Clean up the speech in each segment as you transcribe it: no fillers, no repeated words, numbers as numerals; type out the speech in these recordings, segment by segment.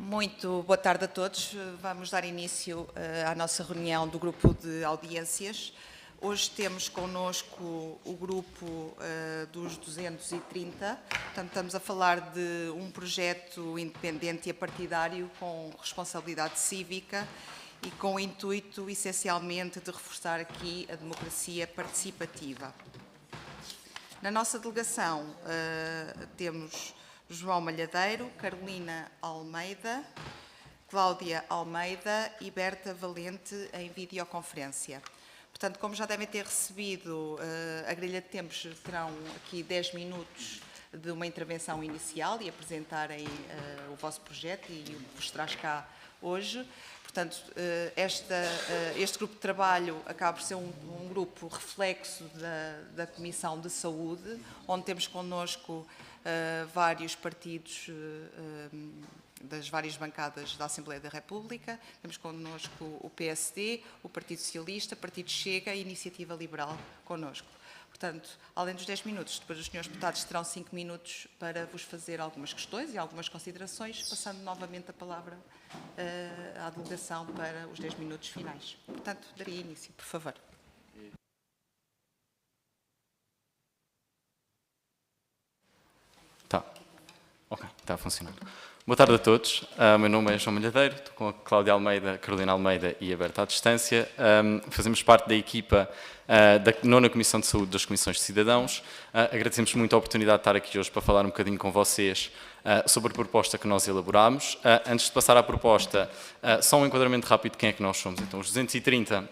Muito boa tarde a todos. Vamos dar início à nossa reunião do grupo de audiências. Hoje temos connosco o grupo dos 230, portanto estamos a falar de um projeto independente e apartidário com responsabilidade cívica e com o intuito essencialmente de reforçar aqui a democracia participativa. Na nossa delegação temos João Malhadeiro, Carolina Almeida, Cláudia Almeida e Berta Valente em videoconferência. Portanto, como já devem ter recebido, a grelha de tempos terão aqui 10 minutos de uma intervenção inicial e apresentarem o vosso projeto e o que vos traz cá hoje. Portanto, este grupo de trabalho acaba por ser um grupo reflexo da Comissão de Saúde, onde temos connosco vários partidos das várias bancadas da Assembleia da República. Temos connosco o PSD, o Partido Socialista, o Partido Chega e a Iniciativa Liberal connosco. Portanto, além dos 10 minutos, depois os senhores deputados terão 5 minutos para vos fazer algumas questões e algumas considerações, passando novamente a palavra à delegação para os 10 minutos finais. Portanto, daria início, por favor. Ok, está a funcionar. Boa tarde a todos. Meu nome é João Malhadeiro, estou com a Cláudia Almeida, Carolina Almeida e a Berta à distância. Fazemos parte da equipa da 9ª Comissão de Saúde das Comissões de Cidadãos. Agradecemos muito a oportunidade de estar aqui hoje para falar um bocadinho com vocês sobre a proposta que nós elaborámos. Antes de passar à proposta, só um enquadramento rápido de quem é que nós somos. Então, os 230,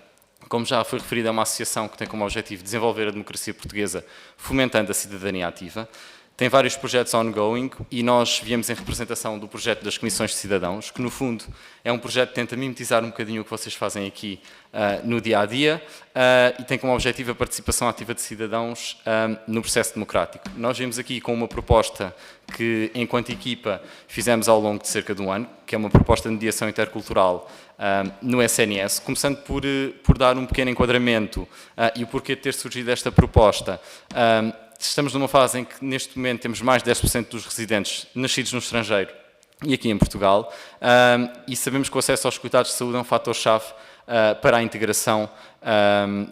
como já foi referido, é uma associação que tem como objetivo desenvolver a democracia portuguesa, fomentando a cidadania ativa. Tem vários projetos ongoing e nós viemos em representação do projeto das Comissões de Cidadãos, que no fundo é um projeto que tenta mimetizar um bocadinho o que vocês fazem aqui no dia-a-dia e tem como objetivo a participação ativa de cidadãos no processo democrático. Nós viemos aqui com uma proposta que, enquanto equipa, fizemos ao longo de cerca de um ano, que é uma proposta de mediação intercultural no SNS, começando por dar um pequeno enquadramento e o porquê de ter surgido esta proposta. Estamos numa fase em que, neste momento, temos mais de 10% dos residentes nascidos no estrangeiro e aqui em Portugal, e sabemos que o acesso aos cuidados de saúde é um fator-chave para a integração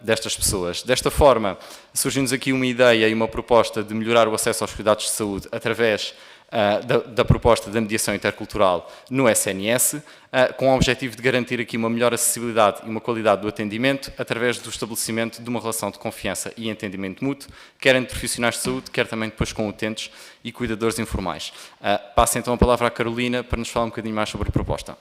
destas pessoas. Desta forma, surgiu-nos aqui uma ideia e uma proposta de melhorar o acesso aos cuidados de saúde através da proposta da mediação intercultural no SNS, com o objetivo de garantir aqui uma melhor acessibilidade e uma qualidade do atendimento através do estabelecimento de uma relação de confiança e entendimento mútuo, quer entre profissionais de saúde, quer também depois com utentes e cuidadores informais. Passo então a palavra à Carolina para nos falar um bocadinho mais sobre a proposta.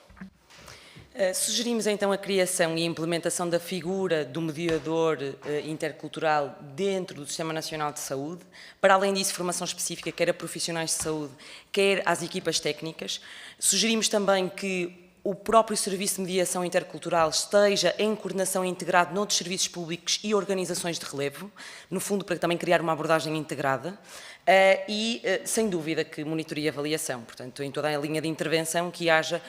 Sugerimos então a criação e a implementação da figura do mediador intercultural dentro do Sistema Nacional de Saúde, para além disso formação específica quer a profissionais de saúde, quer às equipas técnicas. Sugerimos também que o próprio Serviço de Mediação Intercultural esteja em coordenação integrado noutros serviços públicos e organizações de relevo, no fundo para também criar uma abordagem integrada. E, sem dúvida, que monitoria e avaliação, portanto, em toda a linha de intervenção que haja,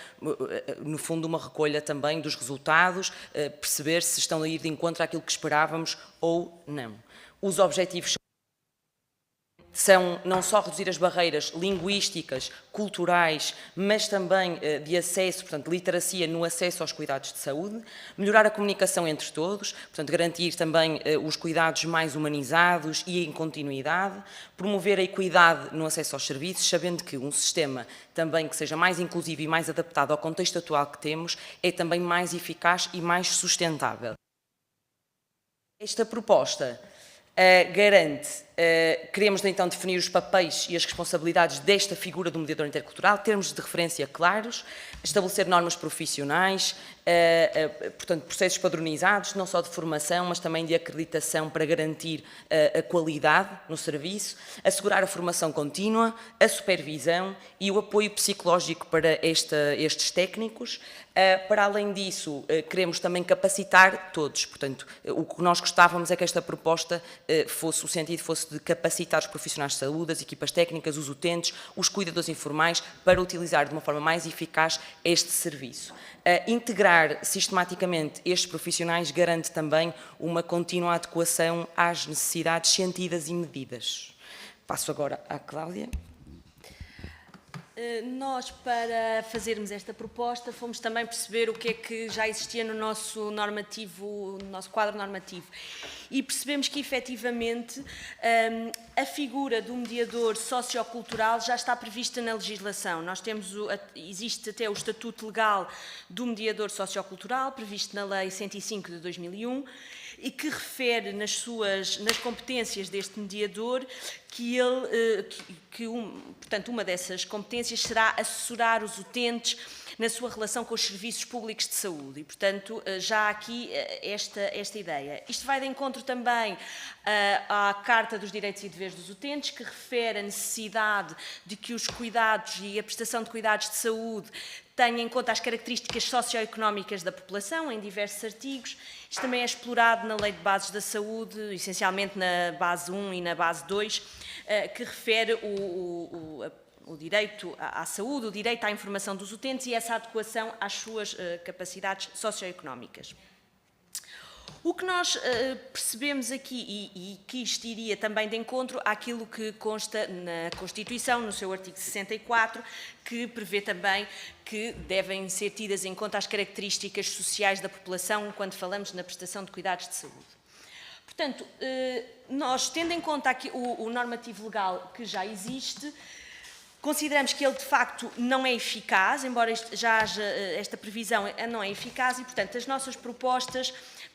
no fundo, uma recolha também dos resultados, perceber se estão a ir de encontro àquilo que esperávamos ou não. Os objetivos são não só reduzir as barreiras linguísticas, culturais, mas também de acesso, portanto, literacia no acesso aos cuidados de saúde, melhorar a comunicação entre todos, portanto, garantir também os cuidados mais humanizados e em continuidade, promover a equidade no acesso aos serviços, sabendo que um sistema também que seja mais inclusivo e mais adaptado ao contexto atual que temos é também mais eficaz e mais sustentável. Esta proposta queremos então definir os papéis e as responsabilidades desta figura do mediador intercultural, termos de referência claros, estabelecer normas profissionais, portanto, processos padronizados, não só de formação, mas também de acreditação para garantir a qualidade no serviço, assegurar a formação contínua, a supervisão e o apoio psicológico para estes técnicos. Para além disso, queremos também capacitar todos, portanto, o que nós gostávamos é que esta proposta o sentido fosse de capacitar os profissionais de saúde, as equipas técnicas, os utentes, os cuidadores informais, para utilizar de uma forma mais eficaz este serviço. Integrar sistematicamente estes profissionais garante também uma contínua adequação às necessidades sentidas e medidas. Passo agora à Cláudia. Nós, para fazermos esta proposta, fomos também perceber o que é que já existia no nosso normativo, no nosso quadro normativo. E percebemos que, efetivamente, a figura do mediador sociocultural já está prevista na legislação. Nós temos, existe até o Estatuto Legal do Mediador Sociocultural, previsto na Lei 105 de 2001, e que refere nas competências deste mediador que portanto, uma dessas competências será assessorar os utentes na sua relação com os serviços públicos de saúde. E, portanto, já há aqui esta ideia. Isto vai de encontro também à Carta dos Direitos e Deveres dos Utentes, que refere a necessidade de que os cuidados e a prestação de cuidados de saúde tenha em conta as características socioeconómicas da população, em diversos artigos. Isto também é explorado na Lei de Bases da Saúde, essencialmente na base 1 e na base 2, que refere o direito à saúde, o direito à informação dos utentes e essa adequação às suas capacidades socioeconómicas. O que nós percebemos aqui, e que isto iria também de encontro àquilo que consta na Constituição, no seu artigo 64, que prevê também que devem ser tidas em conta as características sociais da população quando falamos na prestação de cuidados de saúde. Portanto, nós, tendo em conta aqui o normativo legal que já existe, consideramos que ele, de facto, não é eficaz, embora já haja esta previsão, não é eficaz, e, portanto, as nossas propostas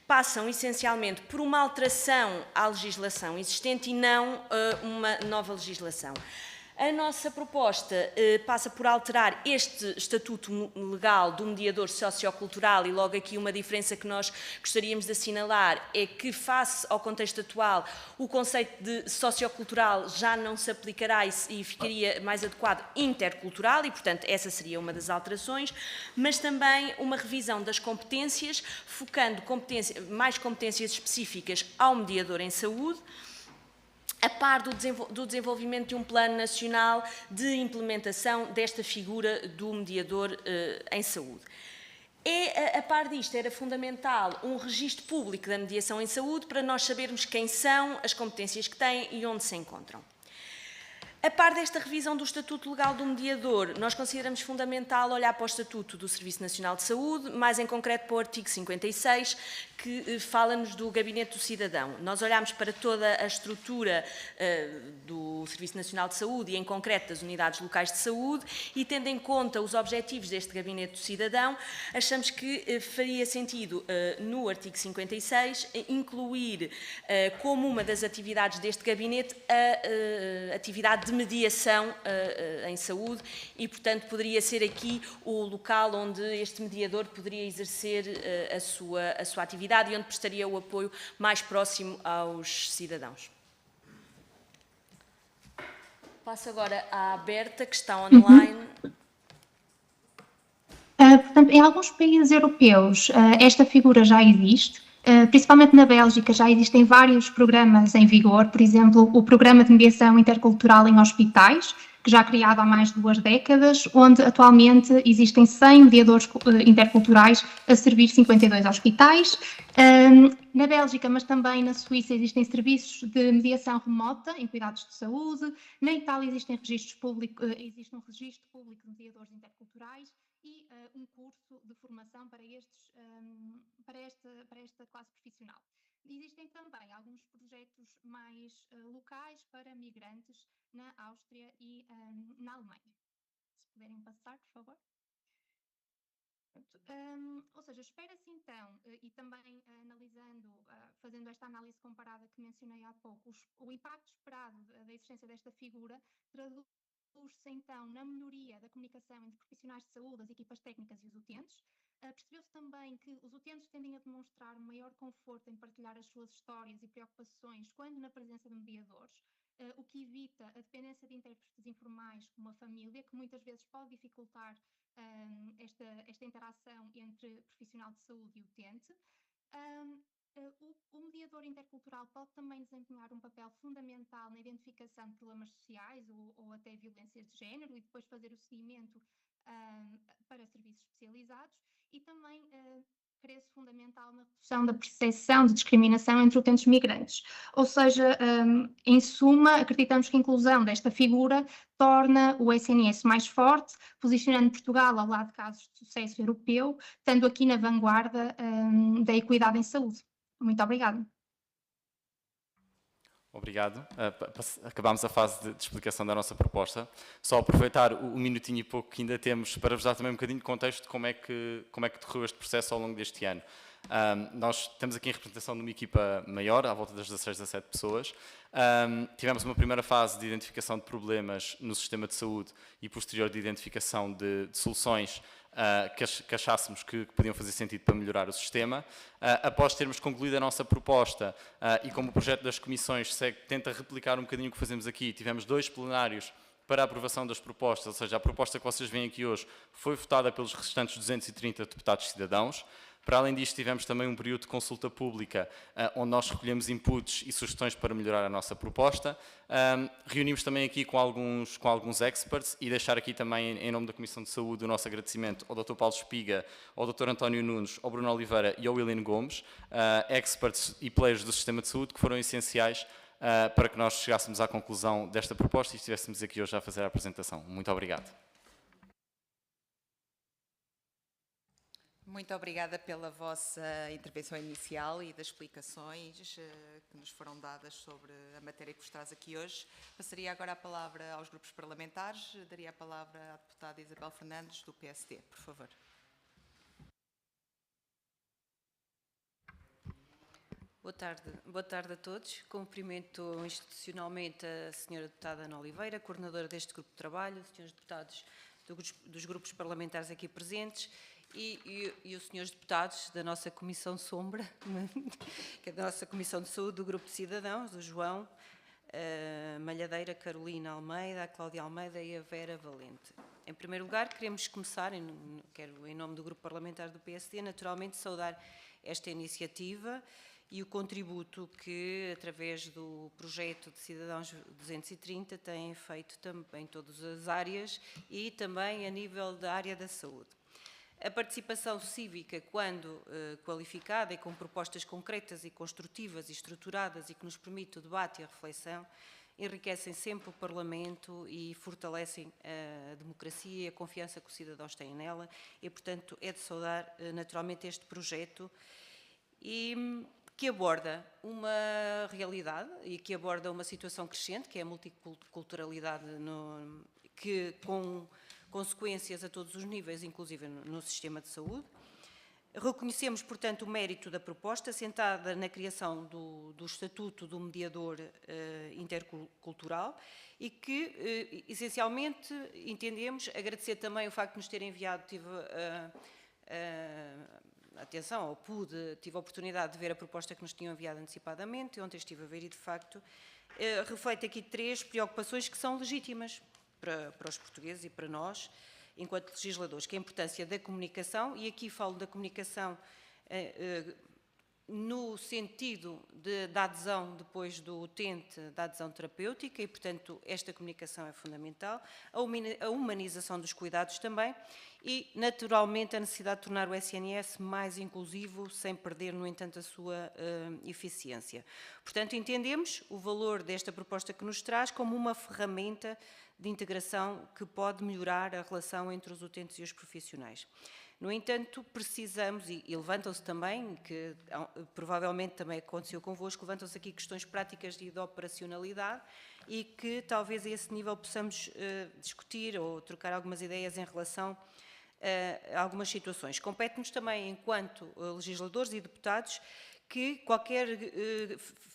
passam essencialmente por uma alteração à legislação existente e não uma nova legislação. A nossa proposta passa por alterar este estatuto legal do mediador sociocultural e logo aqui uma diferença que nós gostaríamos de assinalar é que, face ao contexto atual, o conceito de sociocultural já não se aplicará e ficaria mais adequado intercultural e, portanto, essa seria uma das alterações, mas também uma revisão das competências, focando mais competências específicas ao mediador em saúde, a par do desenvolvimento de um plano nacional de implementação desta figura do mediador em saúde. A par disto, era fundamental um registro público da mediação em saúde para nós sabermos quem são, as competências que têm e onde se encontram. A par desta revisão do Estatuto Legal do Mediador, nós consideramos fundamental olhar para o Estatuto do Serviço Nacional de Saúde, mais em concreto para o artigo 56, que fala-nos do Gabinete do Cidadão. Nós olhamos para toda a estrutura do Serviço Nacional de Saúde e, em concreto, das unidades locais de saúde e, tendo em conta os objetivos deste Gabinete do Cidadão, achamos que faria sentido, no artigo 56, incluir como uma das atividades deste Gabinete a atividade de mediação em saúde e, portanto, poderia ser aqui o local onde este mediador poderia exercer a sua atividade e onde prestaria o apoio mais próximo aos cidadãos. Passo agora à Berta, que está online. Portanto, em alguns países europeus, esta figura já existe. Principalmente na Bélgica já existem vários programas em vigor, por exemplo, o Programa de Mediação Intercultural em Hospitais, que já criado há mais de 2 décadas, onde atualmente existem 100 mediadores interculturais a servir 52 hospitais. Na Bélgica, mas também na Suíça, existem serviços de mediação remota em cuidados de saúde. Na Itália existe um registro público de mediadores interculturais e um curso de formação para esta classe profissional. Existem também alguns projetos mais locais para migrantes na Áustria e na Alemanha. Se puderem passar, por favor. Ou seja, espera-se então, e também analisando, fazendo esta análise comparada que mencionei há pouco, o impacto esperado da existência desta figura traduz-se então na melhoria da comunicação entre profissionais de saúde, as equipas técnicas e os utentes. Percebeu-se também que os utentes tendem a demonstrar maior conforto em partilhar as suas histórias e preocupações quando na presença de mediadores, o que evita a dependência de intérpretes informais como a família, que muitas vezes pode dificultar esta interação entre profissional de saúde e utente. O mediador intercultural pode também desempenhar um papel fundamental na identificação de problemas sociais ou até violências de género e depois fazer o seguimento para serviços especializados e também cresce fundamental na redução da percepção de discriminação entre utentes migrantes. Ou seja, em suma, acreditamos que a inclusão desta figura torna o SNS mais forte, posicionando Portugal ao lado de casos de sucesso europeu, estando aqui na vanguarda da equidade em saúde. Muito obrigada. Obrigado. Acabámos a fase de explicação da nossa proposta. Só aproveitar o minutinho e pouco que ainda temos para vos dar também um bocadinho de contexto de como é que decorreu este processo ao longo deste ano. Nós temos aqui em representação de uma equipa maior, à volta das 16, 17 pessoas. Tivemos uma primeira fase de identificação de problemas no sistema de saúde e posterior de identificação de soluções que achássemos que podiam fazer sentido para melhorar o sistema. Após termos concluído a nossa proposta e como o projeto das comissões tenta replicar um bocadinho o que fazemos aqui, tivemos 2 plenários para a aprovação das propostas, ou seja, a proposta que vocês veem aqui hoje foi votada pelos restantes 230 deputados cidadãos. Para além disto, tivemos também um período de consulta pública, onde nós recolhemos inputs e sugestões para melhorar a nossa proposta. Reunimos também aqui com alguns experts e deixar aqui também, em nome da Comissão de Saúde, o nosso agradecimento ao Dr. Paulo Espiga, ao Dr. António Nunes, ao Bruno Oliveira e ao William Gomes, experts e players do sistema de saúde, que foram essenciais para que nós chegássemos à conclusão desta proposta e estivéssemos aqui hoje a fazer a apresentação. Muito obrigado. Muito obrigada pela vossa intervenção inicial e das explicações que nos foram dadas sobre a matéria que vos traz aqui hoje. Passaria agora a palavra aos grupos parlamentares. Daria a palavra à deputada Isabel Fernandes, do PSD, por favor. Boa tarde a todos. Cumprimento institucionalmente a senhora deputada Ana Oliveira, coordenadora deste grupo de trabalho, os senhores deputados dos grupos parlamentares aqui presentes e os senhores deputados da nossa Comissão Sombra, que é da nossa Comissão de Saúde, do Grupo de Cidadãos, o João, a Malhadeira, a Carolina Almeida, a Cláudia Almeida e a Vera Valente. Em primeiro lugar, queremos começar, quero em nome do Grupo Parlamentar do PSD, naturalmente saudar esta iniciativa e o contributo que, através do projeto de Cidadãos 230, têm feito também em todas as áreas e também a nível da área da saúde. A participação cívica, quando qualificada e com propostas concretas e construtivas e estruturadas e que nos permite o debate e a reflexão, enriquecem sempre o Parlamento e fortalecem a democracia e a confiança que os cidadãos têm nela e, portanto, é de saudar naturalmente este projeto e que aborda uma realidade e que aborda uma situação crescente, que é a multiculturalidade, que com consequências a todos os níveis, inclusive no sistema de saúde. Reconhecemos, portanto, o mérito da proposta, assentada na criação do Estatuto do Mediador Intercultural e que, essencialmente, entendemos, agradecer também o facto de nos terem enviado, atenção, tive a oportunidade de ver a proposta que nos tinham enviado antecipadamente, ontem estive a ver e, de facto, reflete aqui 3 preocupações que são legítimas para os portugueses e para nós, enquanto legisladores, que é a importância da comunicação, e aqui falo da comunicação no sentido da adesão depois do utente, da adesão terapêutica, e, portanto, esta comunicação é fundamental, a humanização dos cuidados também, e, naturalmente, a necessidade de tornar o SNS mais inclusivo, sem perder, no entanto, a sua eficiência. Portanto, entendemos o valor desta proposta que nos traz como uma ferramenta de integração que pode melhorar a relação entre os utentes e os profissionais. No entanto, precisamos, e levantam-se também, que provavelmente também aconteceu convosco, levantam-se aqui questões práticas de operacionalidade e que talvez a esse nível possamos discutir ou trocar algumas ideias em relação a algumas situações. Compete-nos também, enquanto legisladores e deputados, que qualquer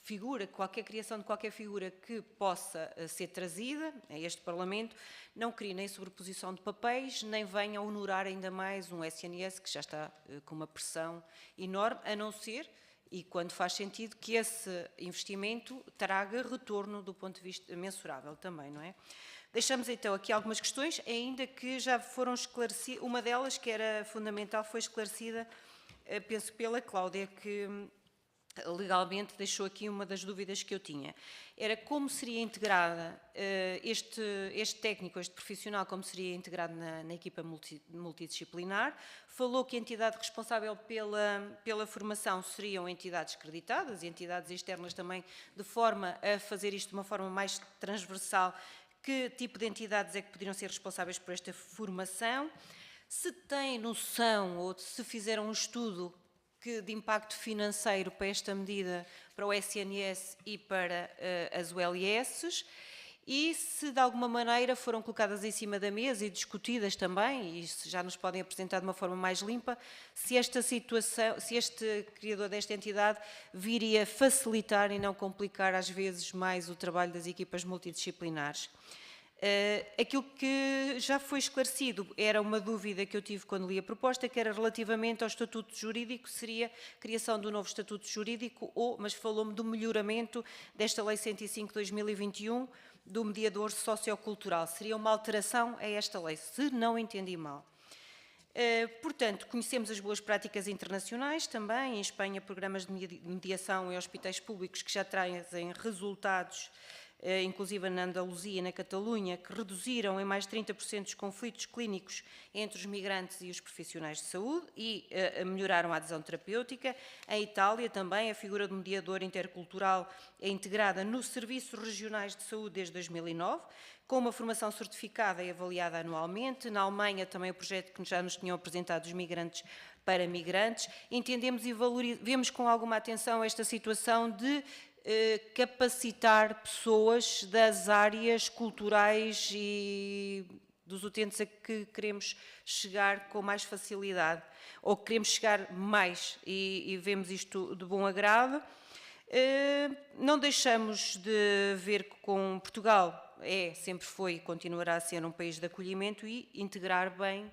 figura, qualquer criação de qualquer figura que possa ser trazida a este Parlamento, não crie nem sobreposição de papéis, nem venha a honorar ainda mais um SNS que já está com uma pressão enorme, a não ser, e quando faz sentido, que esse investimento traga retorno do ponto de vista mensurável também, não é? Deixamos então aqui algumas questões, ainda que já foram esclarecidas, uma delas que era fundamental foi esclarecida, penso pela Cláudia, que legalmente deixou aqui uma das dúvidas que eu tinha. Era como seria integrada este técnico, este profissional, como seria integrado na equipa multidisciplinar. Falou que a entidade responsável pela formação seriam entidades acreditadas e entidades externas também, de forma a fazer isto de uma forma mais transversal. Que tipo de entidades é que poderiam ser responsáveis por esta formação? Se têm noção ou se fizeram um estudo de impacto financeiro para esta medida, para o SNS e para as ULS, e se de alguma maneira foram colocadas em cima da mesa e discutidas também, e se já nos podem apresentar de uma forma mais limpa, se esta situação, se este criador desta entidade viria facilitar e não complicar às vezes mais o trabalho das equipas multidisciplinares. Aquilo que já foi esclarecido era uma dúvida que eu tive quando li a proposta, que era relativamente ao estatuto jurídico, seria a criação do novo estatuto jurídico, mas falou-me do melhoramento desta Lei 105/2021, do mediador sociocultural. Seria uma alteração a esta lei, se não entendi mal. Portanto, conhecemos as boas práticas internacionais também, em Espanha programas de mediação em hospitais públicos que já trazem resultados, inclusive na Andaluzia e na Catalunha, que reduziram em mais de 30% os conflitos clínicos entre os migrantes e os profissionais de saúde e melhoraram a adesão terapêutica. Em Itália também a figura do mediador intercultural é integrada nos serviços regionais de saúde desde 2009, com uma formação certificada e avaliada anualmente. Na Alemanha também o projeto que já nos tinham apresentado os migrantes para migrantes. Entendemos e vemos com alguma atenção esta situação de capacitar pessoas das áreas culturais e dos utentes a que queremos chegar com mais facilidade, ou queremos chegar mais, e vemos isto de bom agrado. Não deixamos de ver que com Portugal sempre foi e continuará a ser um país de acolhimento, e integrar bem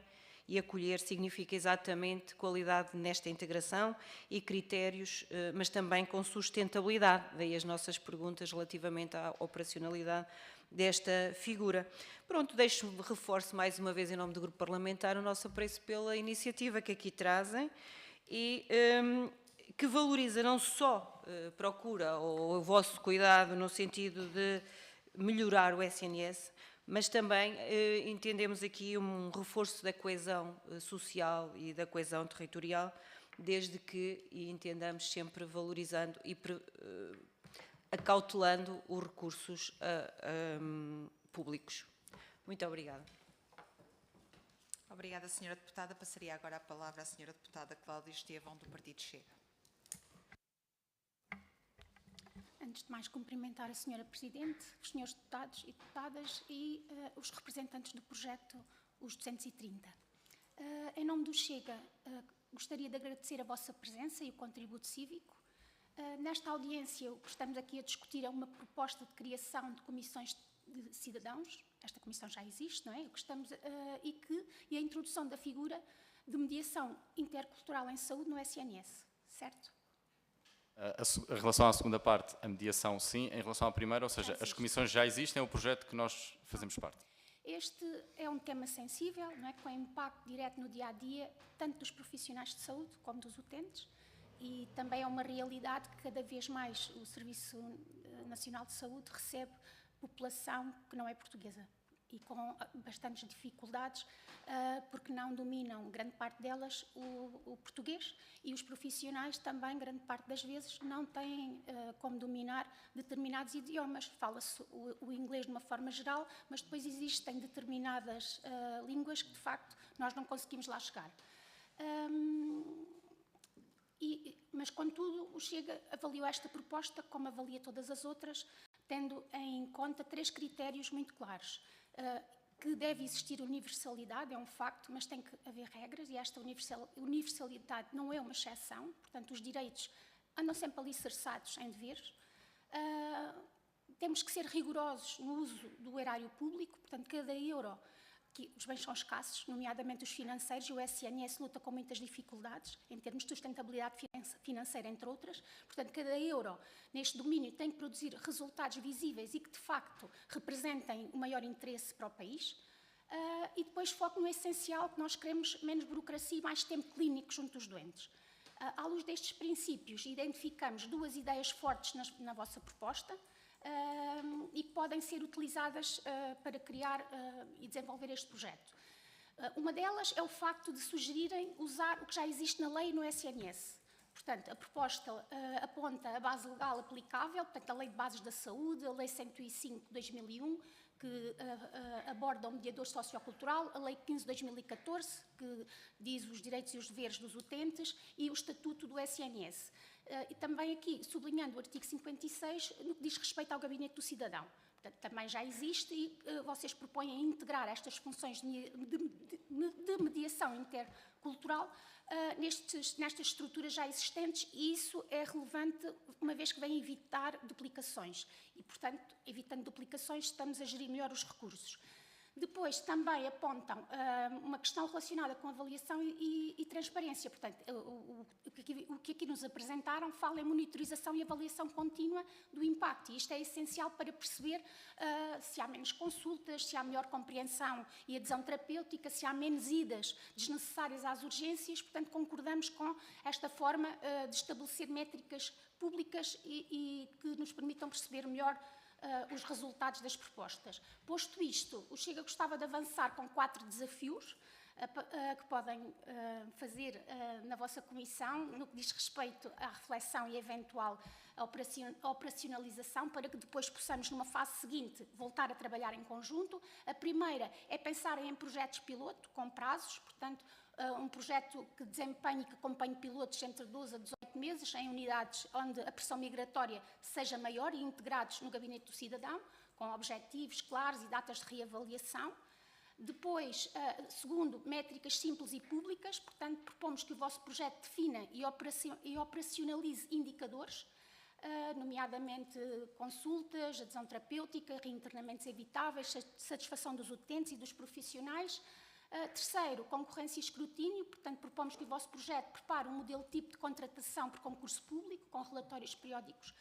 e acolher significa exatamente qualidade nesta integração e critérios, mas também com sustentabilidade. Daí as nossas perguntas relativamente à operacionalidade desta figura. Pronto, reforço mais uma vez em nome do Grupo Parlamentar o nosso apreço pela iniciativa que aqui trazem e que valoriza não só procura o vosso cuidado no sentido de melhorar o SNS, mas também entendemos aqui um reforço da coesão social e da coesão territorial, desde que entendamos sempre valorizando e acautelando os recursos públicos. Muito obrigada. Obrigada, Sra. Deputada. Passaria agora a palavra à Sra. Deputada Cláudia Estevão, do Partido Chega. Antes de mais, cumprimentar a Sra. Presidente, os Srs. Deputados e Deputadas e os representantes do projeto, os 230. Em nome do Chega, gostaria de agradecer a vossa presença e o contributo cívico. Nesta audiência, o que estamos aqui a discutir é uma proposta de criação de comissões de cidadãos. Esta comissão já existe, não é? E a introdução da figura de mediação intercultural em saúde no SNS, certo? Em relação à segunda parte, a mediação sim. Em relação à primeira, ou seja, as comissões já existem, é o projeto que nós fazemos parte. Este é um tema sensível, não é? Com impacto direto no dia-a-dia, tanto dos profissionais de saúde como dos utentes, e também é uma realidade que cada vez mais o Serviço Nacional de Saúde recebe população que não é portuguesa e com bastantes dificuldades, porque não dominam, grande parte delas, o português, e os profissionais também, grande parte das vezes, não têm como dominar determinados idiomas. Fala-se o inglês de uma forma geral, mas depois existem determinadas línguas que, de facto, nós não conseguimos lá chegar. Mas, contudo, o Chega avaliou esta proposta, como avalia todas as outras, tendo em conta 3 critérios muito claros. Que deve existir universalidade, é um facto, mas tem que haver regras, e esta universalidade não é uma exceção, portanto, os direitos andam sempre alicerçados em deveres. Temos que ser rigorosos no uso do erário público, portanto, cada euro, que os bens são escassos, nomeadamente os financeiros, e o SNS luta com muitas dificuldades em termos de sustentabilidade financeira, entre outras. Portanto, cada euro neste domínio tem que produzir resultados visíveis e que, de facto, representem o maior interesse para o país. E depois foco no essencial, que nós queremos menos burocracia e mais tempo clínico junto dos doentes. À luz destes princípios, identificamos 2 ideias fortes na vossa proposta e que podem ser utilizadas para criar e desenvolver este projeto. Uma delas é o facto de sugerirem usar o que já existe na lei e no SNS. Portanto, a proposta aponta a base legal aplicável, portanto, a Lei de Bases da Saúde, a Lei 105 de 2001, que aborda o mediador sociocultural, a Lei 15 de 2014, que diz os direitos e os deveres dos utentes, e o Estatuto do SNS. E também aqui, sublinhando o artigo 56, no que diz respeito ao Gabinete do Cidadão. Portanto, também já existe e vocês propõem integrar estas funções de mediação intercultural nestas estruturas já existentes, e isso é relevante uma vez que vem evitar duplicações. E, portanto, evitando duplicações, estamos a gerir melhor os recursos. Depois, também apontam uma questão relacionada com avaliação e transparência. Portanto, o que aqui nos apresentaram fala em monitorização e avaliação contínua do impacto. E isto é essencial para perceber se há menos consultas, se há melhor compreensão e adesão terapêutica, se há menos idas desnecessárias às urgências. Portanto, concordamos com esta forma de estabelecer métricas públicas e que nos permitam perceber melhor os resultados das propostas. Posto isto, o Chega gostava de avançar com 4 desafios que podem fazer na vossa comissão, no que diz respeito à reflexão e eventual operacionalização, para que depois possamos, numa fase seguinte, voltar a trabalhar em conjunto. A primeira é pensar em projetos piloto, com prazos, portanto, um projeto que desempenhe e que acompanhe pilotos entre 12 a 18 meses, em unidades onde a pressão migratória seja maior e integrados no Gabinete do Cidadão, com objetivos claros e datas de reavaliação. Depois, segundo, métricas simples e públicas, portanto, propomos que o vosso projeto defina e operacionalize indicadores, nomeadamente consultas, adesão terapêutica, reinternamentos evitáveis, satisfação dos utentes e dos profissionais. Terceiro, concorrência e escrutínio, portanto, propomos que o vosso projeto prepare um modelo tipo de contratação por concurso público, com relatórios periódicos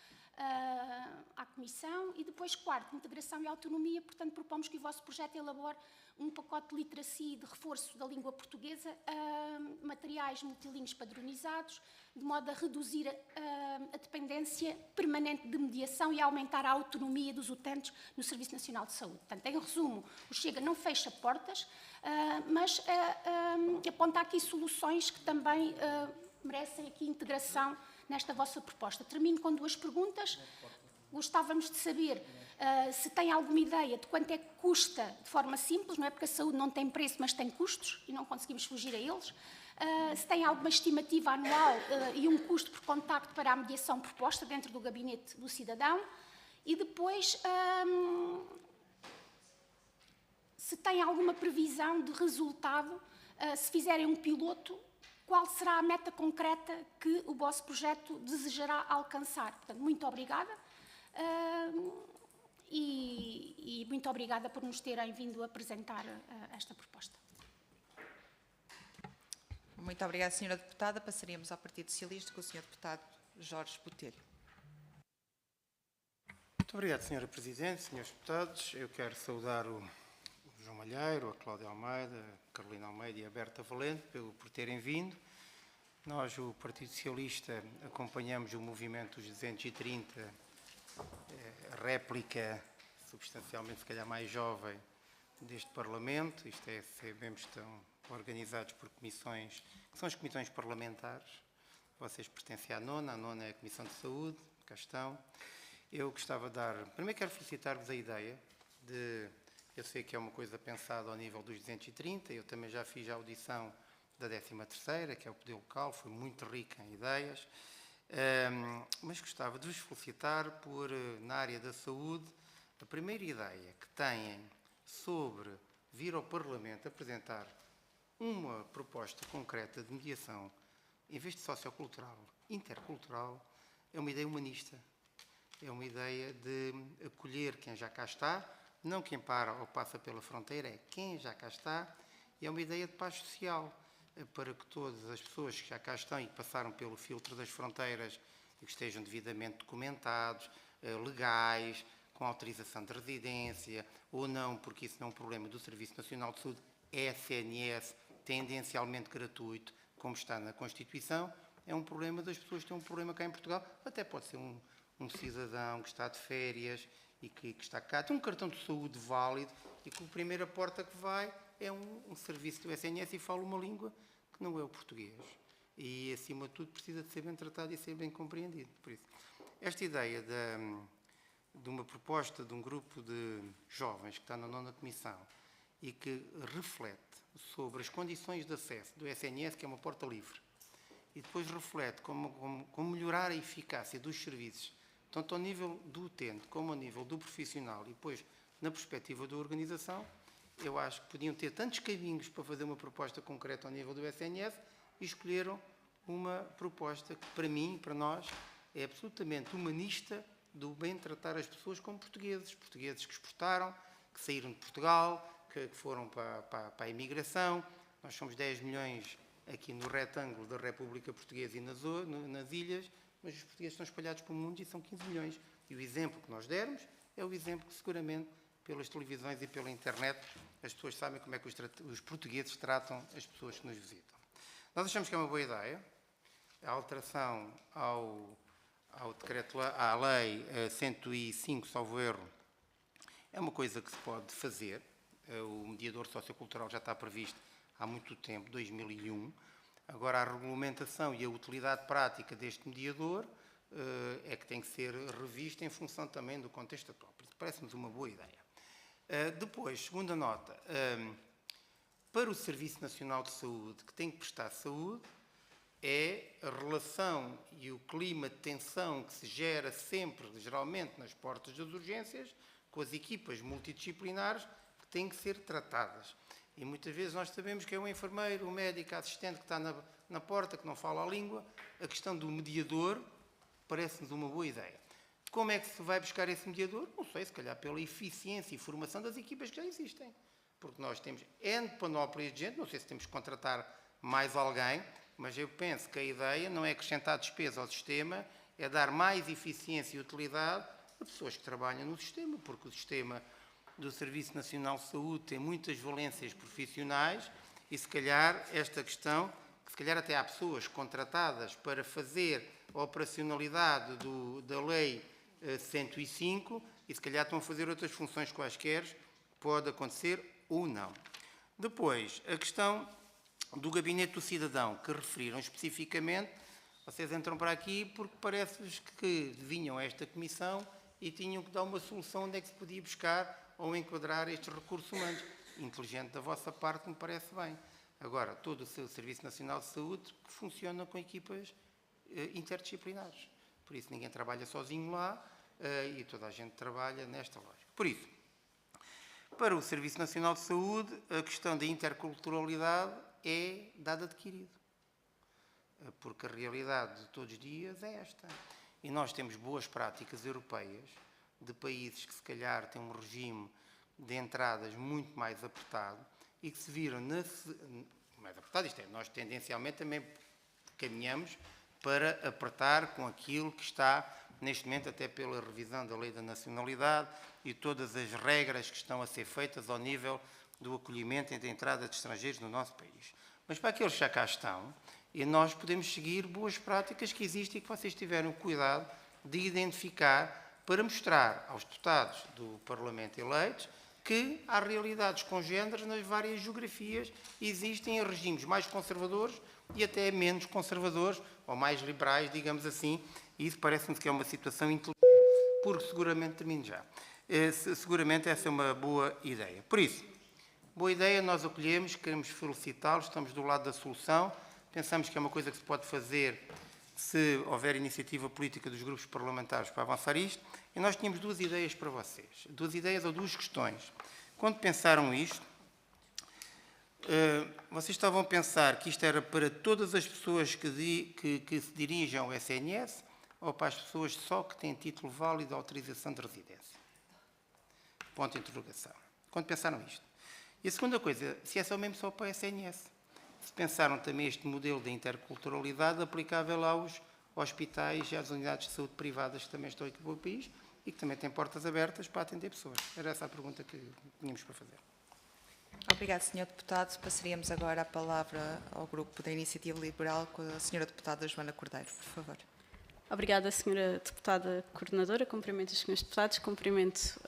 à Comissão. E depois, quarto, integração e autonomia, portanto, propomos que o vosso projeto elabore um pacote de literacia e de reforço da língua portuguesa, materiais multilingües padronizados, de modo a reduzir a dependência permanente de mediação e a aumentar a autonomia dos utentes no Serviço Nacional de Saúde. Portanto, em resumo, o Chega não fecha portas, mas aponta aqui soluções que também merecem aqui integração nesta vossa proposta. Termino com 2 perguntas. Gostávamos de saber se tem alguma ideia de quanto é que custa, de forma simples, não é porque a saúde não tem preço, mas tem custos, e não conseguimos fugir a eles. Se tem alguma estimativa anual e um custo por contacto para a mediação proposta dentro do Gabinete do Cidadão. E depois, se tem alguma previsão de resultado, se fizerem um piloto, qual será a meta concreta que o vosso projeto desejará alcançar. Portanto, muito obrigada e muito obrigada por nos terem vindo apresentar esta proposta. Muito obrigada, Sra. Deputada. Passaríamos ao Partido Socialista com o Sr. Deputado Jorge Botelho. Muito obrigado, Sra. Presidente, Srs. Deputados. Eu quero saudar o João Malheiro, a Cláudia Almeida, a Carolina Almeida e a Berta Valente por terem vindo. Nós, o Partido Socialista, acompanhamos o movimento dos 230, a réplica substancialmente, se calhar, mais jovem deste Parlamento. Isto é, sabemos que estão organizados por comissões, que são as comissões parlamentares. Vocês pertencem à nona, a nona é a Comissão de Saúde, cá estão. Eu gostava de dar... Primeiro quero felicitar-vos a ideia de... Eu sei que é uma coisa pensada ao nível dos 230, eu também já fiz a audição da 13ª, que é o poder local, foi muito rica em ideias, mas gostava de vos felicitar por, na área da saúde, a primeira ideia que têm sobre vir ao Parlamento apresentar uma proposta concreta de mediação, em vez de sociocultural, intercultural, é uma ideia humanista, é uma ideia de acolher quem já cá está, não quem para ou passa pela fronteira, é quem já cá está, e é uma ideia de paz social, para que todas as pessoas que já cá estão e que passaram pelo filtro das fronteiras e que estejam devidamente documentados, legais, com autorização de residência, ou não, porque isso não é um problema do Serviço Nacional de Saúde, é SNS, tendencialmente gratuito, como está na Constituição, é um problema das pessoas que têm um problema cá em Portugal. Até pode ser um cidadão que está de férias e que está cá, tem um cartão de saúde válido e que a primeira porta que vai é um serviço do SNS e fala uma língua que não é o português. E, acima de tudo, precisa de ser bem tratado e ser bem compreendido. Por isso, esta ideia de uma proposta de um grupo de jovens que está na 9ª Comissão e que reflete sobre as condições de acesso do SNS, que é uma porta livre, e depois reflete como melhorar a eficácia dos serviços, tanto ao nível do utente como ao nível do profissional, e depois na perspectiva da organização, eu acho que podiam ter tantos caminhos para fazer uma proposta concreta ao nível do SNS e escolheram uma proposta que, para mim, para nós, é absolutamente humanista, do bem tratar as pessoas como portugueses que exportaram, que saíram de Portugal, que foram para a imigração. Nós somos 10 milhões aqui no retângulo da República Portuguesa e nas ilhas, mas os portugueses estão espalhados pelo mundo e são 15 milhões. E o exemplo que nós dermos é o exemplo que, seguramente, pelas televisões e pela internet, as pessoas sabem como é que os portugueses tratam as pessoas que nos visitam. Nós achamos que é uma boa ideia a alteração ao decreto, à lei 105, salvo erro, é uma coisa que se pode fazer. O mediador sociocultural já está previsto há muito tempo, 2001. Agora, a regulamentação e a utilidade prática deste mediador é que tem que ser revista em função também do contexto atual. Parece-nos uma boa ideia. Depois, segunda nota, para o Serviço Nacional de Saúde, que tem que prestar saúde, é a relação e o clima de tensão que se gera sempre, geralmente, nas portas das urgências, com as equipas multidisciplinares que têm que ser tratadas. E muitas vezes nós sabemos que é o enfermeiro, o médico, a assistente que está na porta, que não fala a língua. A questão do mediador parece-nos uma boa ideia. Como é que se vai buscar esse mediador? Não sei, se calhar pela eficiência e formação das equipas que já existem. Porque nós temos N panóplias de gente, não sei se temos que contratar mais alguém, mas eu penso que a ideia não é acrescentar despesa ao sistema, é dar mais eficiência e utilidade a pessoas que trabalham no sistema, porque o sistema do Serviço Nacional de Saúde tem muitas valências profissionais e, se calhar, esta questão, que se calhar até há pessoas contratadas para fazer a operacionalidade da Lei 105 e, se calhar, estão a fazer outras funções quaisquer, pode acontecer ou não. Depois, a questão do Gabinete do Cidadão, que referiram especificamente, vocês entram para aqui porque parece-vos que vinham a esta comissão e tinham que dar uma solução onde é que se podia buscar ou enquadrar estes recursos humanos. Inteligente da vossa parte, me parece bem. Agora, todo o seu Serviço Nacional de Saúde funciona com equipas interdisciplinares. Por isso, ninguém trabalha sozinho lá e toda a gente trabalha nesta lógica. Por isso, para o Serviço Nacional de Saúde, a questão da interculturalidade é dado adquirido. Porque a realidade de todos os dias é esta. E nós temos boas práticas europeias de países que, se calhar, têm um regime de entradas muito mais apertado e que se viram mais apertado, isto é, nós tendencialmente também caminhamos para apertar com aquilo que está, neste momento, até pela revisão da Lei da Nacionalidade e todas as regras que estão a ser feitas ao nível do acolhimento e da entrada de estrangeiros no nosso país. Mas para aqueles que já cá estão, e nós podemos seguir boas práticas que existem e que vocês tiveram cuidado de identificar para mostrar aos deputados do Parlamento eleitos que há realidades congêneres nas várias geografias e existem regimes mais conservadores e até menos conservadores, ou mais liberais, digamos assim, e isso parece-me que é uma situação inteligente, porque seguramente, termino já, seguramente essa é uma boa ideia. Por isso, boa ideia, nós acolhemos, queremos felicitá-los, estamos do lado da solução, pensamos que é uma coisa que se pode fazer se houver iniciativa política dos grupos parlamentares para avançar isto, e nós tínhamos duas ideias para vocês, duas ideias ou duas questões. Quando pensaram isto, vocês estavam a pensar que isto era para todas as pessoas que se dirigem ao SNS ou para as pessoas só que têm título válido de autorização de residência? Ponto de interrogação. Quando pensaram isto. E a segunda coisa, se é só mesmo só para o SNS. Se pensaram também este modelo de interculturalidade aplicável aos hospitais e às unidades de saúde privadas que também estão aqui pelo país e que também têm portas abertas para atender pessoas. Era essa a pergunta que tínhamos para fazer. Obrigado, Sr. Deputado. Passaríamos agora a palavra ao Grupo da Iniciativa Liberal com a Sra. Deputada Joana Cordeiro, por favor. Obrigada, Sra. Deputada Coordenadora. Cumprimento os Srs. Deputados, cumprimento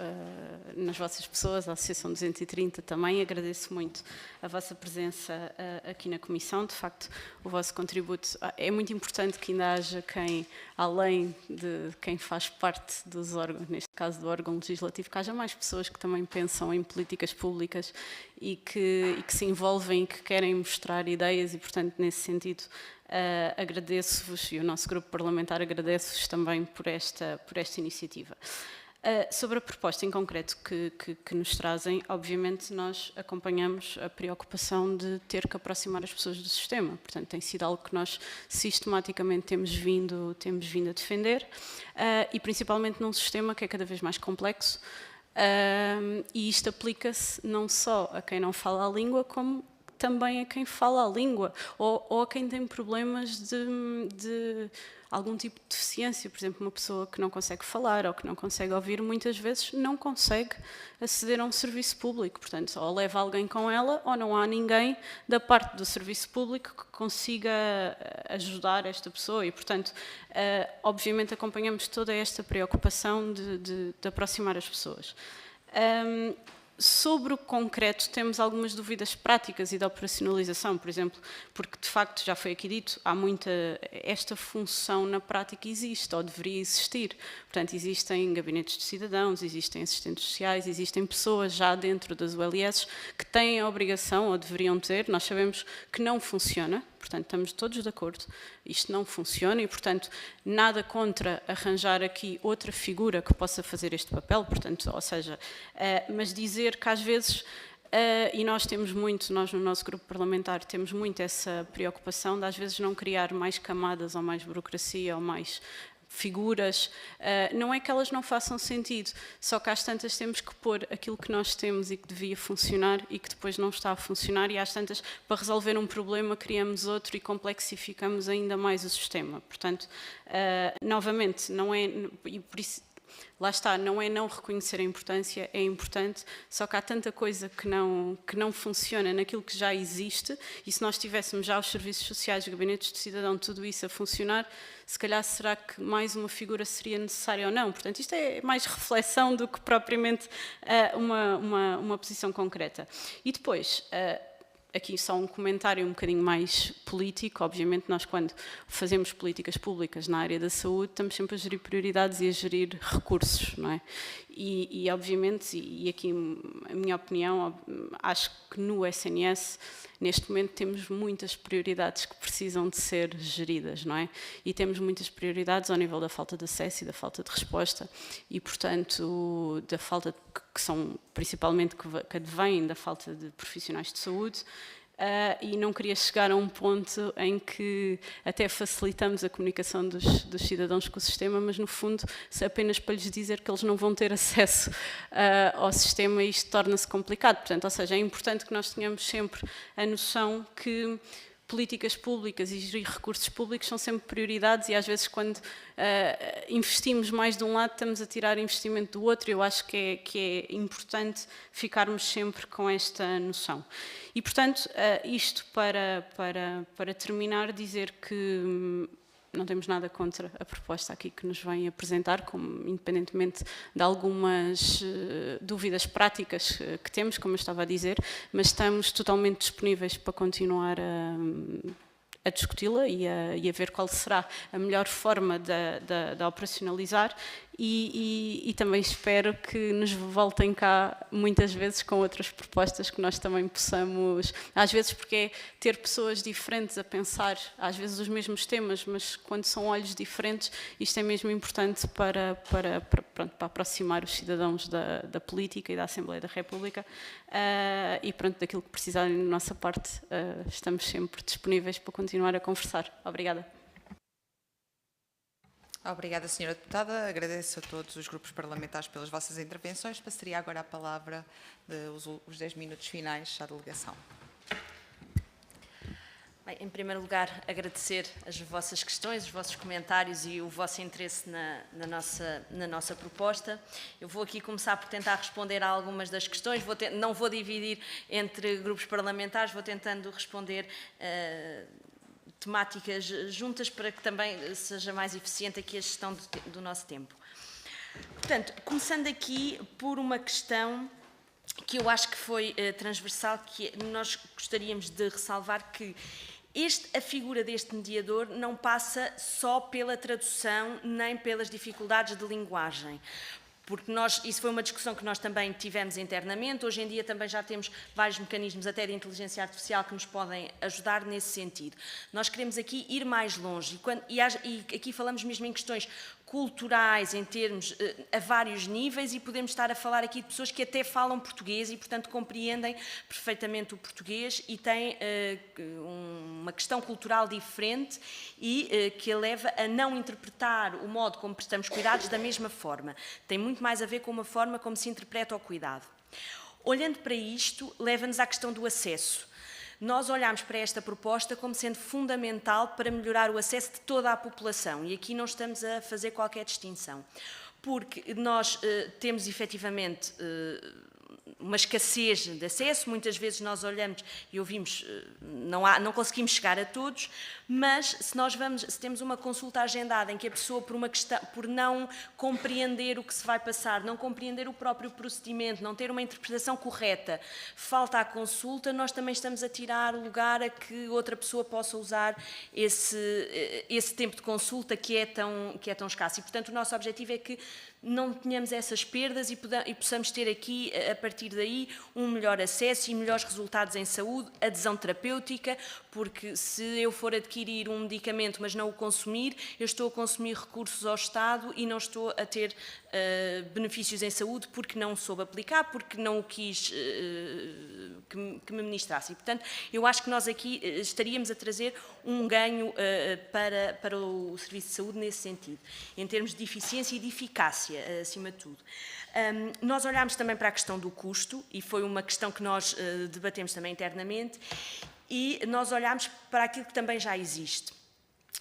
nas vossas pessoas, a Associação 230 também. Agradeço muito a vossa presença aqui na Comissão. De facto, o vosso contributo é muito importante que ainda haja quem, além de quem faz parte dos órgãos, neste caso do órgão legislativo, que haja mais pessoas que também pensam em políticas públicas e que se envolvem e que querem mostrar ideias e, portanto, nesse sentido, agradeço-vos e o nosso grupo parlamentar agradece-vos também por esta iniciativa. Sobre a proposta em concreto que nos trazem, obviamente nós acompanhamos a preocupação de ter que aproximar as pessoas do sistema, portanto tem sido algo que nós sistematicamente temos vindo a defender e principalmente num sistema que é cada vez mais complexo e isto aplica-se não só a quem não fala a língua, como também a quem fala a língua ou a quem tem problemas de algum tipo de deficiência, por exemplo, uma pessoa que não consegue falar ou que não consegue ouvir, muitas vezes não consegue aceder a um serviço público, portanto, ou leva alguém com ela ou não há ninguém da parte do serviço público que consiga ajudar esta pessoa e, portanto, obviamente acompanhamos toda esta preocupação de aproximar as pessoas. Sobre o concreto, temos algumas dúvidas práticas e de operacionalização, por exemplo, porque de facto, já foi aqui dito, esta função na prática existe ou deveria existir. Portanto, existem gabinetes de cidadãos, existem assistentes sociais, existem pessoas já dentro das ULS que têm a obrigação ou deveriam ter, nós sabemos que não funciona, portanto, estamos todos de acordo, isto não funciona e, portanto, nada contra arranjar aqui outra figura que possa fazer este papel, portanto, ou seja, mas dizer que às vezes, e nós no nosso grupo parlamentar, temos muito essa preocupação de às vezes não criar mais camadas ou mais burocracia ou mais figuras, não é que elas não façam sentido, só que às tantas temos que pôr aquilo que nós temos e que devia funcionar e que depois não está a funcionar e às tantas, para resolver um problema, criamos outro e complexificamos ainda mais o sistema. Portanto, novamente, não é, e por isso, lá está, não é não reconhecer a importância, é importante, só que há tanta coisa que não funciona naquilo que já existe e se nós tivéssemos já os serviços sociais, gabinetes de cidadão, tudo isso a funcionar, se calhar será que mais uma figura seria necessária ou não? Portanto, isto é mais reflexão do que propriamente uma posição concreta. E depois, aqui só um comentário um bocadinho mais político. Obviamente nós quando fazemos políticas públicas na área da saúde estamos sempre a gerir prioridades e a gerir recursos, não é? E obviamente, e aqui a minha opinião, acho que no SNS neste momento temos muitas prioridades que precisam de ser geridas, não é? E temos muitas prioridades ao nível da falta de acesso e da falta de resposta e, portanto, da falta que são principalmente que advêm da falta de profissionais de saúde. E não queria chegar a um ponto em que até facilitamos a comunicação dos cidadãos com o sistema, mas no fundo apenas para lhes dizer que eles não vão ter acesso ao sistema e isto torna-se complicado. Portanto, ou seja, é importante que nós tenhamos sempre a noção que políticas públicas e gerir recursos públicos são sempre prioridades e às vezes quando investimos mais de um lado estamos a tirar investimento do outro. Eu acho que é importante ficarmos sempre com esta noção. E portanto, isto para terminar, dizer que não temos nada contra a proposta aqui que nos vem apresentar, como, independentemente de algumas dúvidas práticas que temos, como eu estava a dizer, mas estamos totalmente disponíveis para continuar a discuti-la e a ver qual será a melhor forma de operacionalizar e também espero que nos voltem cá muitas vezes com outras propostas que nós também possamos, às vezes porque é ter pessoas diferentes a pensar, às vezes os mesmos temas, mas quando são olhos diferentes, isto é mesmo importante para aproximar os cidadãos da política e da Assembleia da República e pronto, daquilo que precisarem da nossa parte, estamos sempre disponíveis para continuar a conversar. Obrigada. Obrigada, Sra. Deputada. Agradeço a todos os grupos parlamentares pelas vossas intervenções. Passaria agora a palavra os 10 minutos finais à delegação. Bem, Bem, em primeiro lugar, agradecer as vossas questões, os vossos comentários e o vosso interesse na nossa proposta. Eu vou aqui começar por tentar responder a algumas das questões. Não vou dividir entre grupos parlamentares, vou tentando responder temáticas juntas para que também seja mais eficiente aqui a gestão do nosso tempo. Portanto, começando aqui por uma questão que eu acho que foi transversal, que nós gostaríamos de ressalvar que a figura deste mediador não passa só pela tradução nem pelas dificuldades de linguagem. Porque isso foi uma discussão que nós também tivemos internamente. Hoje em dia também já temos vários mecanismos até de inteligência artificial que nos podem ajudar nesse sentido. Nós queremos aqui ir mais longe e aqui falamos mesmo em questões culturais, em termos a vários níveis, e podemos estar a falar aqui de pessoas que até falam português e, portanto, compreendem perfeitamente o português e têm uma questão cultural diferente e que a leva a não interpretar o modo como prestamos cuidados da mesma forma. Tem muito mais a ver com uma forma como se interpreta o cuidado. Olhando para isto, leva-nos à questão do acesso. Nós olhamos para esta proposta como sendo fundamental para melhorar o acesso de toda a população, e aqui não estamos a fazer qualquer distinção, porque nós temos efetivamente uma escassez de acesso. Muitas vezes nós olhamos e ouvimos, não conseguimos chegar a todos, mas se temos uma consulta agendada em que a pessoa, por não compreender o que se vai passar, não compreender o próprio procedimento, não ter uma interpretação correta, falta à consulta, nós também estamos a tirar lugar a que outra pessoa possa usar esse tempo de consulta que é tão escasso. E, portanto, o nosso objetivo é que não tenhamos essas perdas e possamos ter aqui, a partir daí, um melhor acesso e melhores resultados em saúde, adesão terapêutica, porque se eu for adquirir um medicamento mas não o consumir, eu estou a consumir recursos ao Estado e não estou a ter benefícios em saúde porque não soube aplicar, porque não o quis que me ministrasse. E, portanto, eu acho que nós aqui estaríamos a trazer um ganho para o Serviço de Saúde nesse sentido, em termos de eficiência e de eficácia, acima de tudo. Nós olhámos também para a questão do custo, e foi uma questão que nós debatemos também internamente, e nós olhámos para aquilo que também já existe.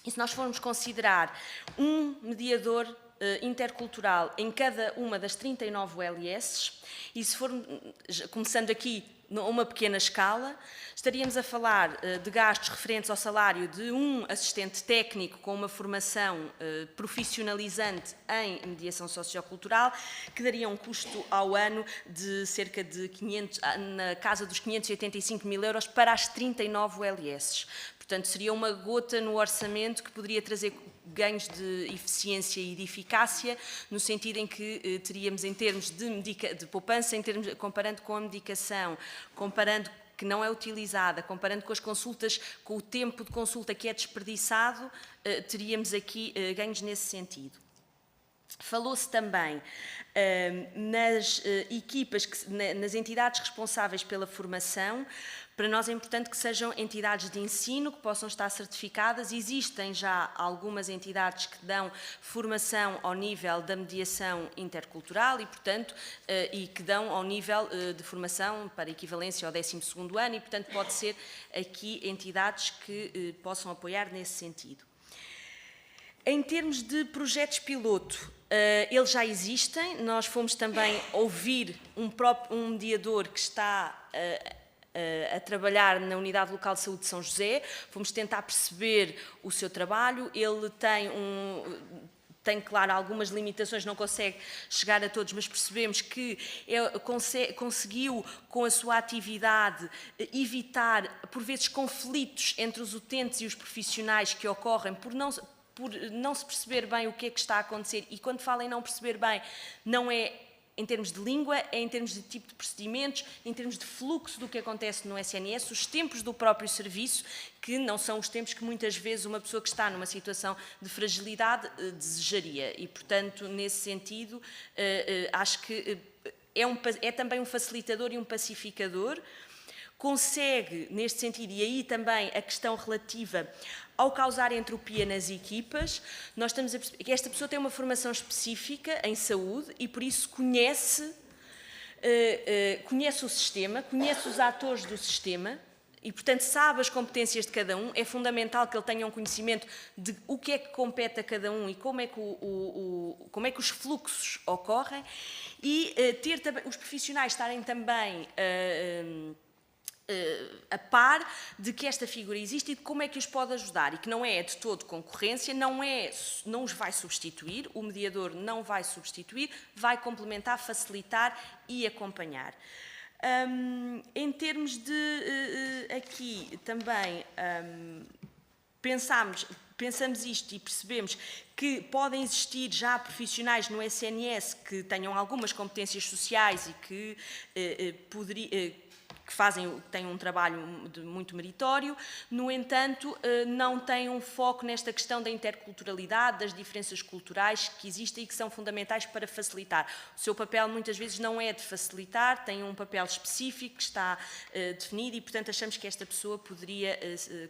E se nós formos considerar um mediador intercultural em cada uma das 39 ULS, e se formos, começando aqui numa pequena escala, estaríamos a falar de gastos referentes ao salário de um assistente técnico com uma formação profissionalizante em mediação sociocultural, que daria um custo ao ano de cerca de 500, na casa dos 585 mil euros para as 39 ULS. Portanto, seria uma gota no orçamento que poderia trazer ganhos de eficiência e de eficácia, no sentido em que teríamos, em termos de poupança, comparando com a medicação, comparando que não é utilizada, comparando com as consultas, com o tempo de consulta que é desperdiçado, teríamos aqui ganhos nesse sentido. Falou-se também nas equipas, nas entidades responsáveis pela formação. Para nós é importante que sejam entidades de ensino, que possam estar certificadas. Existem já algumas entidades que dão formação ao nível da mediação intercultural e, portanto, e que dão ao nível de formação para equivalência ao 12º ano, e, portanto, pode ser aqui entidades que possam apoiar nesse sentido. Em termos de projetos piloto, eles já existem. Nós fomos também ouvir um mediador que está a trabalhar na Unidade Local de Saúde de São José. Fomos tentar perceber o seu trabalho. Ele tem, claro, algumas limitações, não consegue chegar a todos, mas percebemos que conseguiu, com a sua atividade, evitar, por vezes, conflitos entre os utentes e os profissionais que ocorrem por não se perceber bem o que é que está a acontecer. E quando falo em não perceber bem, não é em termos de língua, é em termos de tipo de procedimentos, em termos de fluxo do que acontece no SNS, os tempos do próprio serviço, que não são os tempos que muitas vezes uma pessoa que está numa situação de fragilidade desejaria. E, portanto, nesse sentido, acho que é também um facilitador e um pacificador. Consegue, neste sentido, e aí também a questão relativa ao causar entropia nas equipas, nós estamos a perceber que esta pessoa tem uma formação específica em saúde e, por isso, conhece o sistema, conhece os atores do sistema, e, portanto, sabe as competências de cada um, é fundamental que ele tenha um conhecimento de o que é que compete a cada um e como é que, como é que os fluxos ocorrem, e ter também, os profissionais estarem também a par de que esta figura existe e de como é que os pode ajudar, e que não é de todo concorrência, não os vai substituir, o mediador não vai substituir, vai complementar, facilitar e acompanhar. Em termos de, aqui também, pensamos isto e percebemos que podem existir já profissionais no SNS que tenham algumas competências sociais e que têm um trabalho muito meritório, no entanto, não têm um foco nesta questão da interculturalidade, das diferenças culturais que existem e que são fundamentais para facilitar. O seu papel muitas vezes não é de facilitar, tem um papel específico que está definido e, portanto, achamos que esta pessoa poderia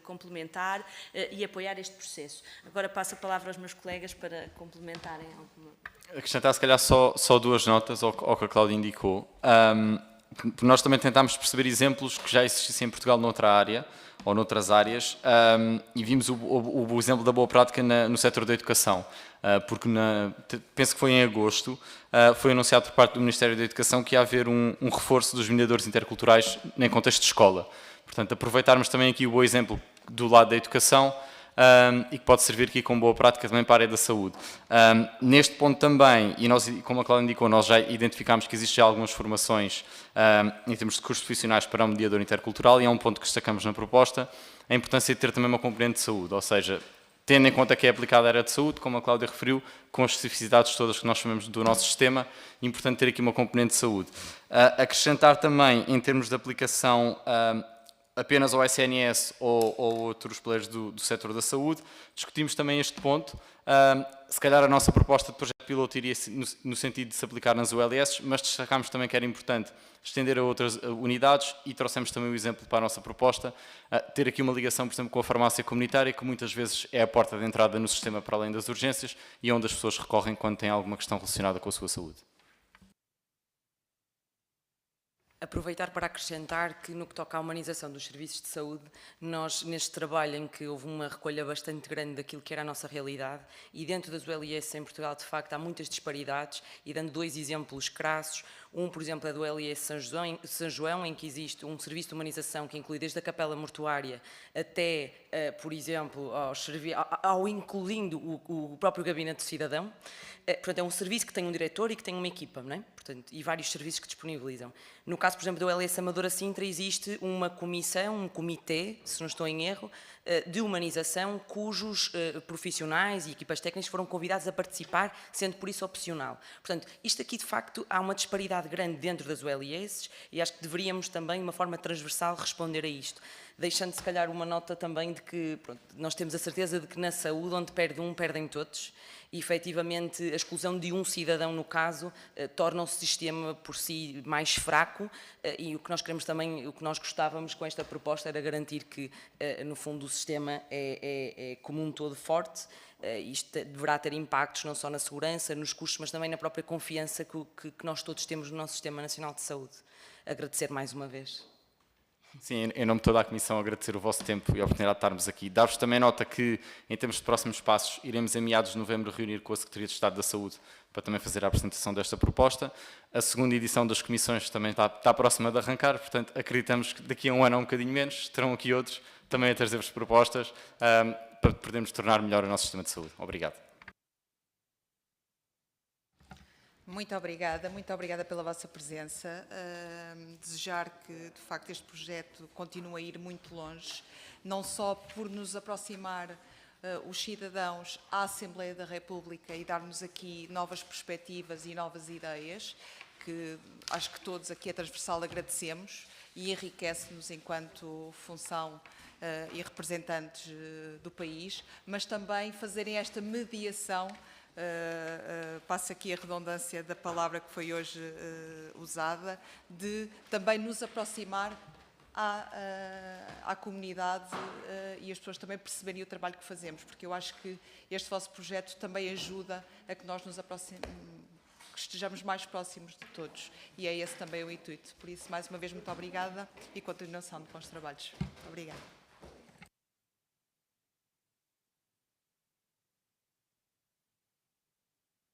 complementar e apoiar este processo. Agora passo a palavra aos meus colegas para complementarem alguma. Acrescentar, se calhar, só 2 notas ao que a Cláudia indicou. Nós também tentámos perceber exemplos que já existissem em Portugal noutra área, ou noutras áreas, e vimos o exemplo da boa prática no setor da educação, porque penso que foi em agosto, foi anunciado por parte do Ministério da Educação que ia haver um reforço dos mediadores interculturais em contexto de escola. Portanto, aproveitarmos também aqui o bom exemplo do lado da educação, e que pode servir aqui como boa prática também para a área da saúde. Neste ponto também, e nós, como a Cláudia indicou, nós já identificámos que existem já algumas formações em termos de cursos profissionais para um mediador intercultural, e é um ponto que destacamos na proposta, a importância de ter também uma componente de saúde, ou seja, tendo em conta que é aplicada a área de saúde, como a Cláudia referiu, com as especificidades todas que nós chamamos do nosso sistema, é importante ter aqui uma componente de saúde. Acrescentar também, em termos de aplicação apenas ao SNS ou outros players do setor da saúde, discutimos também este ponto. Se calhar a nossa proposta de projeto piloto iria no sentido de se aplicar nas ULS, mas destacámos também que era importante estender a outras unidades e trouxemos também o exemplo para a nossa proposta, ter aqui uma ligação, por exemplo, com a farmácia comunitária, que muitas vezes é a porta de entrada no sistema para além das urgências e onde as pessoas recorrem quando têm alguma questão relacionada com a sua saúde. Aproveitar para acrescentar que, no que toca à humanização dos serviços de saúde, nós, neste trabalho em que houve uma recolha bastante grande daquilo que era a nossa realidade, e dentro das ULS em Portugal, de facto, há muitas disparidades, e dando 2 exemplos crassos, um, por exemplo, é do ULS São João, em que existe um serviço de humanização que inclui desde a capela mortuária até, por exemplo, ao incluindo o próprio gabinete do cidadão. Portanto, é um serviço que tem um diretor e que tem uma equipa, não é? Portanto, e vários serviços que disponibilizam. No caso, por exemplo, do ULS Amadora Sintra, existe uma comissão, um comitê, se não estou em erro, de humanização, cujos profissionais e equipas técnicas foram convidados a participar, sendo por isso opcional. Portanto, isto aqui, de facto, há uma disparidade grande dentro das ULS e acho que deveríamos também, de uma forma transversal, responder a isto. Deixando, se calhar, uma nota também de que nós temos a certeza de que na saúde, onde perde um, perdem todos, e efetivamente a exclusão de um cidadão, no caso, torna o sistema por si mais fraco, e o que nós queremos também, o que nós gostávamos com esta proposta era garantir que, no fundo, o sistema é como um todo forte. Isto deverá ter impactos não só na segurança, nos custos, mas também na própria confiança que nós todos temos no nosso Sistema Nacional de Saúde. Agradecer mais uma vez. Sim, em nome de toda a Comissão, agradecer o vosso tempo e a oportunidade de estarmos aqui. Dar-vos também nota que, em termos de próximos passos, iremos em meados de novembro reunir com a Secretaria de Estado da Saúde para também fazer a apresentação desta proposta. A segunda edição das comissões também está próxima de arrancar, portanto, acreditamos que daqui a um ano, um bocadinho menos, terão aqui outros também a trazer-vos propostas para podermos tornar melhor o nosso sistema de saúde. Obrigado. Muito obrigada pela vossa presença. Desejar que, de facto, este projeto continue a ir muito longe, não só por nos aproximar os cidadãos à Assembleia da República e dar-nos aqui novas perspectivas e novas ideias, que acho que todos aqui a transversal agradecemos e enriquece-nos enquanto função e representantes do país, mas também fazerem esta mediação. Passo aqui a redundância da palavra que foi hoje usada, de também nos aproximar à comunidade e as pessoas também perceberem o trabalho que fazemos, porque eu acho que este vosso projeto também ajuda a que nós nos aproximemos, que estejamos mais próximos de todos. E é esse também o intuito. Por isso, mais uma vez, muito obrigada e continuação de bons trabalhos. Obrigada.